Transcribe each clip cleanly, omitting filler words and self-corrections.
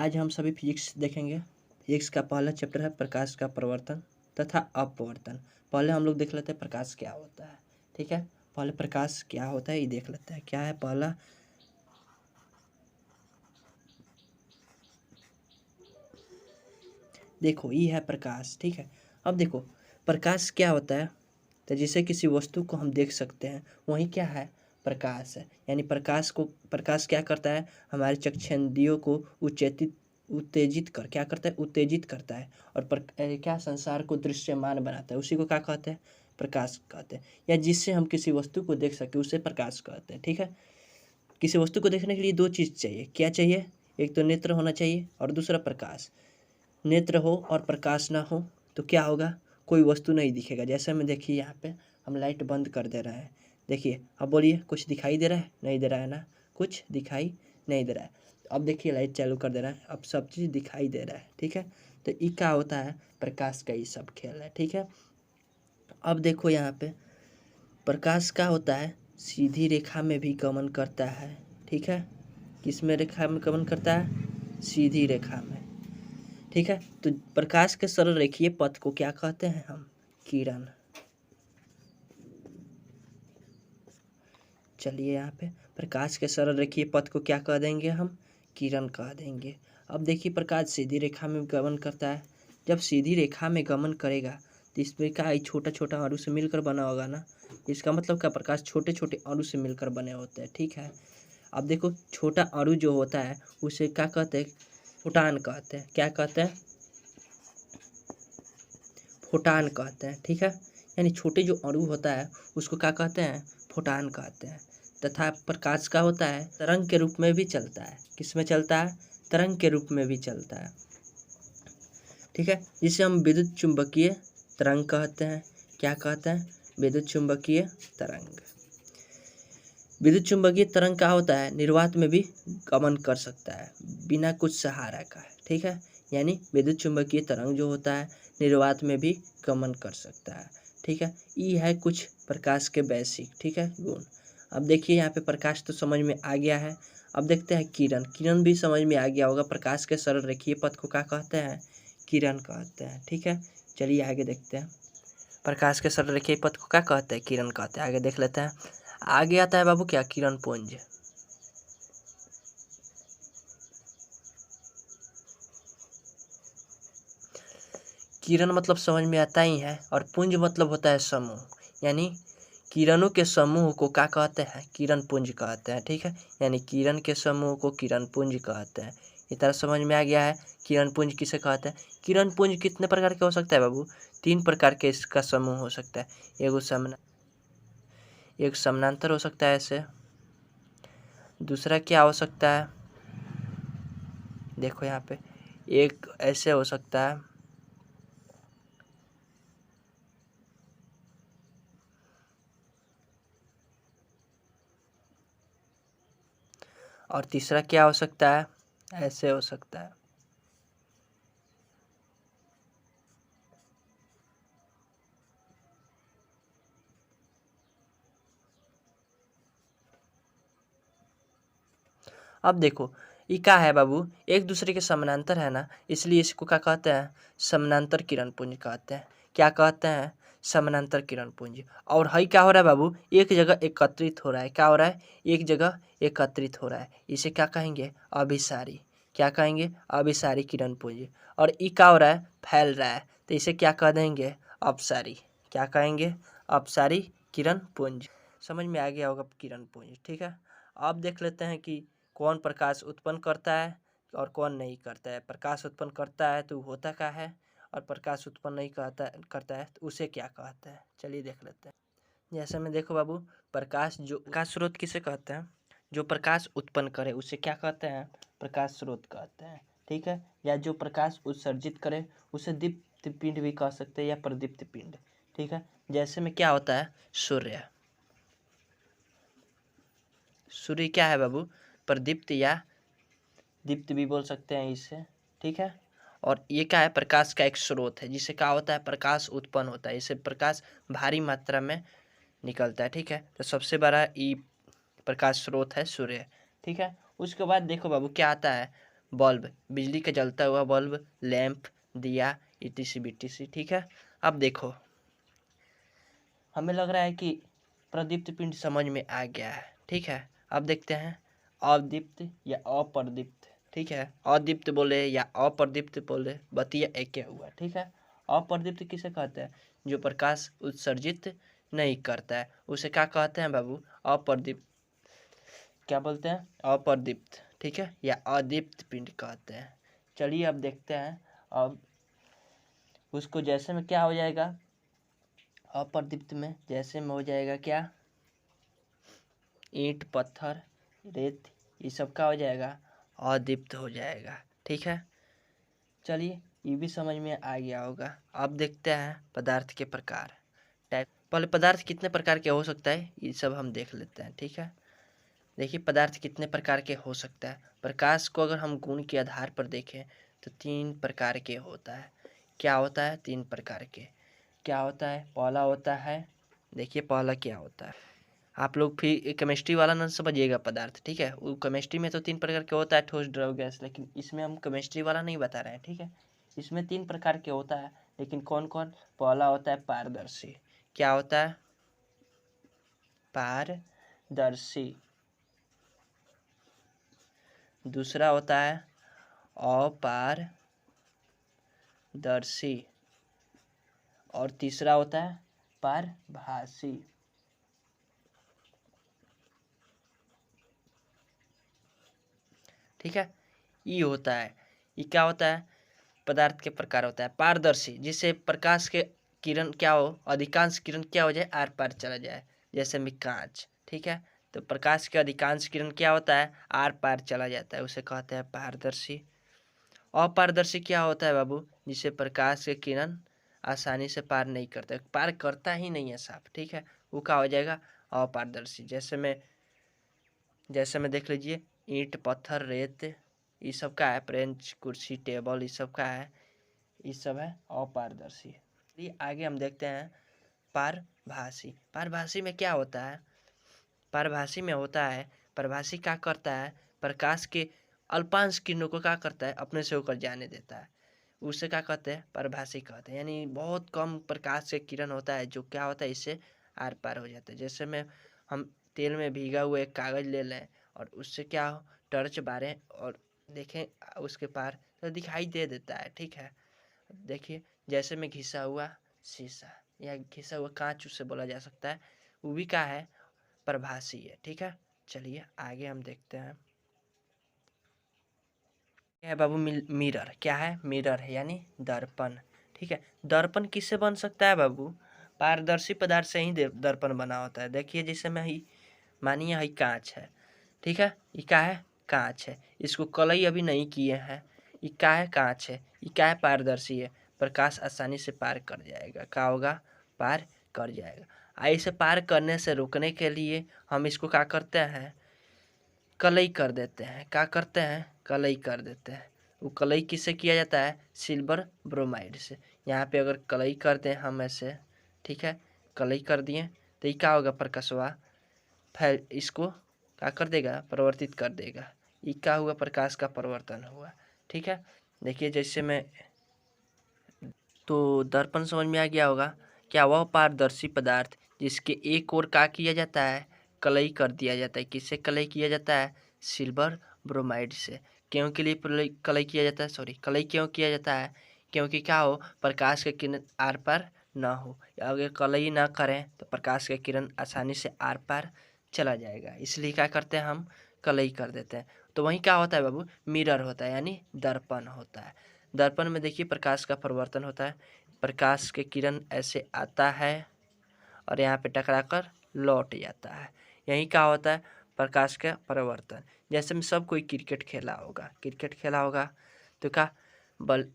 आज हम सभी फिजिक्स देखेंगे। फिजिक्स का पहला चैप्टर है प्रकाश का प्रवर्तन तथा अपवर्तन। पहले हम लोग देख लेते हैं प्रकाश क्या होता है। ठीक है, पहले प्रकाश क्या होता है ये देख लेते हैं। क्या है पहला? देखो ये है प्रकाश। ठीक है, अब देखो प्रकाश क्या होता है। तो जिसे किसी वस्तु को हम देख सकते हैं वही क्या है, प्रकाश है। यानी प्रकाश क्या करता है, हमारे चक्षेंद्रियों को उत्तेजित कर क्या करता है, उत्तेजित करता है। और क्या संसार को दृश्यमान बनाता है, उसी को क्या कहते हैं, प्रकाश कहते हैं। या जिससे हम किसी वस्तु को देख सके उसे प्रकाश कहते हैं। ठीक है, किसी वस्तु को देखने के लिए दो चीज़ चाहिए। क्या चाहिए? एक तो नेत्र होना चाहिए और दूसरा प्रकाश। नेत्र हो और प्रकाश ना हो तो क्या होगा, कोई वस्तु नहीं दिखेगा। जैसे में देखिए यहाँ पे हम लाइट बंद कर दे रहे हैं। देखिए अब बोलिए, कुछ दिखाई दे रहा है? नहीं दे रहा है ना, कुछ दिखाई नहीं दे रहा है। अब देखिए लाइट चालू कर दे रहा है, अब सब चीज़ दिखाई दे रहा है। ठीक है, तो ये क्या होता है, प्रकाश का ये सब खेल है। ठीक है, अब देखो यहाँ पे प्रकाश क्या होता है, सीधी रेखा में भी गमन करता है। ठीक है, किस में रेखा में गमन करता है, सीधी रेखा में। ठीक है, तो प्रकाश के सरल रेखीय पथ को क्या कहते हैं हम, किरण। चलिए यहाँ पे प्रकाश के सरल रेखीय पथ को क्या कह देंगे हम, किरण कह देंगे। अब देखिए प्रकाश सीधी रेखा में गमन करता है। जब सीधी रेखा में गमन करेगा तो इसमें क्या छोटा छोटा अणु से मिलकर बना होगा ना। इसका मतलब क्या, प्रकाश छोटे छोटे अणु से मिलकर बने होते हैं। ठीक है, अब देखो छोटा अणु जो होता है उसे क्या कहते हैं, फोटान कहते हैं। क्या कहते हैं, फोटान कहते हैं। ठीक है, यानी छोटे जो अणु होता है उसको क्या कहते हैं, फोटान कहते हैं। तथा प्रकाश का होता है तरंग के रूप में भी चलता है। किस में चलता है, तरंग के रूप में भी चलता है। ठीक है, जिसे हम विद्युत चुंबकीय तरंग कहते हैं। क्या कहते हैं, विद्युत चुंबकीय तरंग। विद्युत चुंबकीय तरंग क्या होता है, निर्वात में भी गमन कर सकता है बिना कुछ सहारा का है। ठीक है, यानी विद्युत चुंबकीय तरंग जो होता है निर्वात में भी गमन कर सकता है। ठीक है, ये है कुछ प्रकाश के बेसिक, ठीक है, गुण। अब देखिए यहाँ पे प्रकाश तो समझ में आ गया है। अब देखते हैं किरण। किरण भी समझ में आ गया होगा। प्रकाश के सरल रेखीय पथ को क्या कहते हैं, किरण कहते हैं। ठीक है, चलिए आगे देखते हैं। प्रकाश के सरल रेखीय पथ को क्या कहते हैं, किरण कहते हैं। आगे देख लेते हैं। आगे आता है बाबू क्या, किरण पुंज। किरण मतलब समझ में आता ही है, और पुंज मतलब होता है समूह। यानी किरणों के समूह को क्या कहते हैं, किरण पुंज कहते हैं। ठीक है, यानी किरण के समूह को किरण पुंज कहते हैं। इस तरह समझ में आ गया है किरण पुंज किसे कहते हैं। किरण पुंज कितने प्रकार के हो सकता है बाबू, 3 प्रकार के इसका समूह हो सकता है। एक समानांतर हो सकता है ऐसे। दूसरा क्या हो सकता है, देखो यहाँ पे एक ऐसे हो सकता है। और तीसरा क्या हो सकता है, ऐसे हो सकता है। अब देखो ये क्या है बाबू, एक दूसरे के समानांतर है ना, इसलिए इसको क्या कहते हैं, समानांतर किरण पुंज कहते हैं। क्या कहते हैं, समानांतर किरण पुंज। और हई क्या हो रहा है बाबू, एक जगह एकत्रित हो रहा है। क्या हो रहा है, एक जगह एकत्रित हो रहा है। इसे क्या कहेंगे, अभिसारी। क्या कहेंगे, अभिसारी किरण पुंज। और ये क्या हो रहा है, फैल रहा है, तो इसे क्या कह देंगे, अपसारी। क्या कहेंगे, अपसारी किरण पुंज। समझ में आ गया होगा किरण पुंज। ठीक है, अब देख लेते हैं कि कौन प्रकाश उत्पन्न करता है और कौन नहीं करता है। प्रकाश उत्पन्न करता है तो होता क्या है, और प्रकाश उत्पन्न नहीं करता है तो उसे क्या कहते हैं। चलिए देख लेते हैं। जैसे में देखो बाबू, प्रकाश स्रोत किसे कहते हैं, जो प्रकाश उत्पन्न करे उसे क्या कहते हैं, प्रकाश स्रोत कहते हैं। ठीक है, या जो प्रकाश उत्सर्जित करे उसे दीप्त पिंड भी कह सकते हैं, या प्रदीप्त पिंड। ठीक है, जैसे में क्या होता है, सूर्य। सूर्य क्या है बाबू, प्रदीप्त या दीप्त भी बोल सकते हैं इसे। ठीक है, और ये क्या है, प्रकाश का एक स्रोत है जिससे क्या होता है, प्रकाश उत्पन्न होता है। इससे प्रकाश भारी मात्रा में निकलता है। ठीक है, तो सबसे बड़ा ये प्रकाश स्रोत है सूर्य। ठीक है, उसके बाद देखो बाबू क्या आता है, बल्ब, बिजली का जलता हुआ बल्ब, लैंप, दिया, इटीसी बिटीसी। ठीक है, अब देखो हमें लग रहा है कि प्रदीप्त पिंड समझ में आ गया है। ठीक है, अब देखते हैं अदीप्त या अप्रदीप्त। ठीक है, अदीप्त बोले या अप्रदीप्त बोले, बतिया एक हुआ। ठीक है, अप्रदीप्त किसे कहते हैं? जो प्रकाश उत्सर्जित नहीं करता है उसे क्या कहते हैं बाबू? अप्रदीप्त। क्या बोलते हैं? अप्रदीप्त। ठीक है, या अदीप्त पिंड कहते हैं। चलिए अब देखते हैं, अब उसको जैसे में क्या हो जाएगा, अप्रदीप्त में जैसे में हो जाएगा क्या, ईंट पत्थर रेत, ये सब का हो जाएगा, अदीप्त हो जाएगा। ठीक है, चलिए ये भी समझ में आ गया होगा। अब देखते हैं पदार्थ के प्रकार, टाइप। पहले पदार्थ कितने प्रकार के हो सकता है ये सब हम देख लेते हैं। ठीक है, देखिए पदार्थ कितने प्रकार के हो सकता है। प्रकाश को अगर हम गुण के आधार पर देखें तो 3 प्रकार के होता है। क्या होता है? 3 प्रकार के। क्या होता है? पहला होता है, देखिए पहला क्या होता है, आप लोग फिर केमिस्ट्री वाला ना समझिएगा पदार्थ। ठीक है, वो केमिस्ट्री में तो 3 प्रकार के होता है, ठोस द्रव गैस, लेकिन इसमें हम केमिस्ट्री वाला नहीं बता रहे हैं। ठीक है, इसमें 3 प्रकार के होता है, लेकिन कौन कौन? पहला होता है पारदर्शी। क्या होता है? पारदर्शी। दूसरा होता है अपारदर्शी। और तीसरा होता है पारभासी। ठीक है, ये होता है, ये क्या होता है? पदार्थ के प्रकार होता है। पारदर्शी, जिससे प्रकाश के किरण क्या हो, अधिकांश किरण क्या हो जाए, आर पार चला जाए, जैसे में कांच। ठीक है, तो प्रकाश के अधिकांश किरण क्या होता है, आर पार चला जाता है, उसे कहते हैं पारदर्शी। अपारदर्शी क्या होता है बाबू? जिसे प्रकाश के किरण आसानी से पार नहीं करते, पार करता ही नहीं है साफ। ठीक है, वो क्या हो जाएगा, अपारदर्शी। जैसे में देख लीजिए, ईंट पत्थर रेत, ये सब का है, बेंच कुर्सी टेबल, ये सब का है, ये सब है अपारदर्शी। चलिए आगे हम देखते हैं पारभासी। पारभासी में क्या होता है? पारभासी में होता है, पारभासी क्या करता है, प्रकाश के अल्पांश किरणों को क्या करता है, अपने से होकर जाने देता है, उसे क्या कहते हैं, पारभासी कहते हैं। यानी बहुत कम प्रकाश से किरण होता है जो क्या होता है, इससे आर पार हो जाता है। जैसे में हम तेल में भीगा हुआ एक कागज ले लें और उससे क्या हो, टर्च बारें और देखें उसके पार, तो दिखाई दे देता है। ठीक है, देखिए जैसे में घिसा हुआ शीशा या घिसा हुआ कांच उसे बोला जा सकता है, वो भी क्या है, प्रभासी है। ठीक है, चलिए आगे हम देखते हैं, क्या है बाबू, मिरर। क्या है? मिरर है, यानी दर्पण। ठीक है, दर्पण किससे बन सकता है बाबू? पारदर्शी पदार्थ से ही दर्पण बना होता है। देखिए जैसे में ही मानिए ही कांच है। ठीक है, ये क्या है, कांच है, इसको कलई अभी नहीं किए हैं, ये क्या है, कांच है, ये क्या है, पारदर्शी है, प्रकाश आसानी से पार कर जाएगा। क्या होगा, पार कर जाएगा। ऐसे पार करने से रोकने के लिए हम इसको क्या करते हैं, कलई कर देते हैं। क्या करते हैं, कलई कर देते हैं। वो कलई किससे किया जाता है, सिल्वर ब्रोमाइड से। यहाँ पे अगर कलई कर दें हम ऐसे, ठीक है, कलई कर दिए तो ये क्या होगा, प्रकाशवा फैल, इसको क्या कर देगा, परिवर्तित कर देगा। ये क्या हुआ, प्रकाश का परिवर्तन हुआ। ठीक है, देखिए जैसे मैं, तो दर्पण समझ में आ गया होगा। क्या वह पारदर्शी पदार्थ जिसके एक ओर क्या किया जाता है, कलई कर दिया जाता है। किससे कलई किया जाता है, सिल्वर ब्रोमाइड से। क्यों के लिए कलई किया जाता है, सॉरी, कलई क्यों किया जाता है, क्योंकि क्या हो, प्रकाश के किरण आर पार ना हो। अगर कलई ना करें तो प्रकाश के किरण आसानी से आर पार चला जाएगा, इसलिए क्या करते हैं हम, कलई कर देते हैं। तो वहीं क्या होता है बाबू, मिरर होता है, यानी दर्पण होता है। दर्पण में देखिए प्रकाश का परिवर्तन होता है, प्रकाश के किरण ऐसे आता है और यहाँ पे टकरा कर लौट जाता है। यही क्या होता है, प्रकाश का परिवर्तन। जैसे में सब कोई क्रिकेट खेला होगा, क्रिकेट खेला होगा तो क्या, बल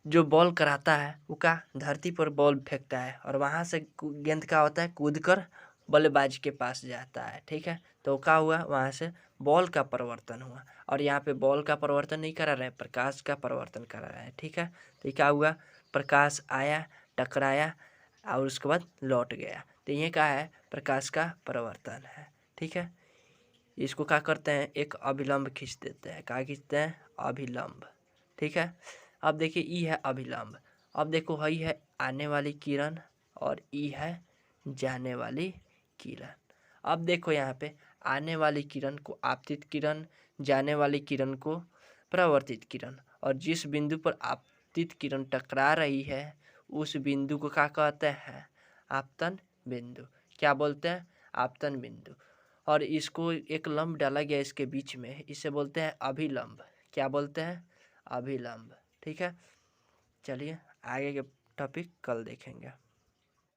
जो बॉल कराता है वो क्या, धरती पर बॉल फेंकता है और वहाँ से गेंद का होता है, कूद कर बल्लेबाज के पास जाता है। ठीक है, तो क्या हुआ, वहाँ से बॉल का परिवर्तन हुआ। और यहाँ पे बॉल का परिवर्तन नहीं करा रहे, प्रकाश का परिवर्तन करा रहे हैं। ठीक है, तो ये क्या हुआ, प्रकाश आया, टकराया और उसके बाद लौट गया। तो ये क्या है, प्रकाश का परिवर्तन है। ठीक है, इसको क्या करते हैं, एक अभिलंब खींच देते हैं। क्या खींचते हैं, अभिलंब। ठीक है, अब देखिए ई है अभिलंब। अब देखो हई है आने वाली किरण और ई है जाने वाली किरण। अब देखो यहाँ पे आने वाली किरण को आपतित किरण, जाने वाली किरण को परावर्तित किरण, और जिस बिंदु पर आपतित किरण टकरा रही है उस बिंदु को क्या कहते हैं, आपतन बिंदु। क्या बोलते हैं, आपतन बिंदु। और इसको एक लंब डाला गया इसके बीच में, इसे बोलते हैं अभिलंब। क्या बोलते हैं, अभिलंब। ठीक है, चलिए आगे के टॉपिक कल देखेंगे।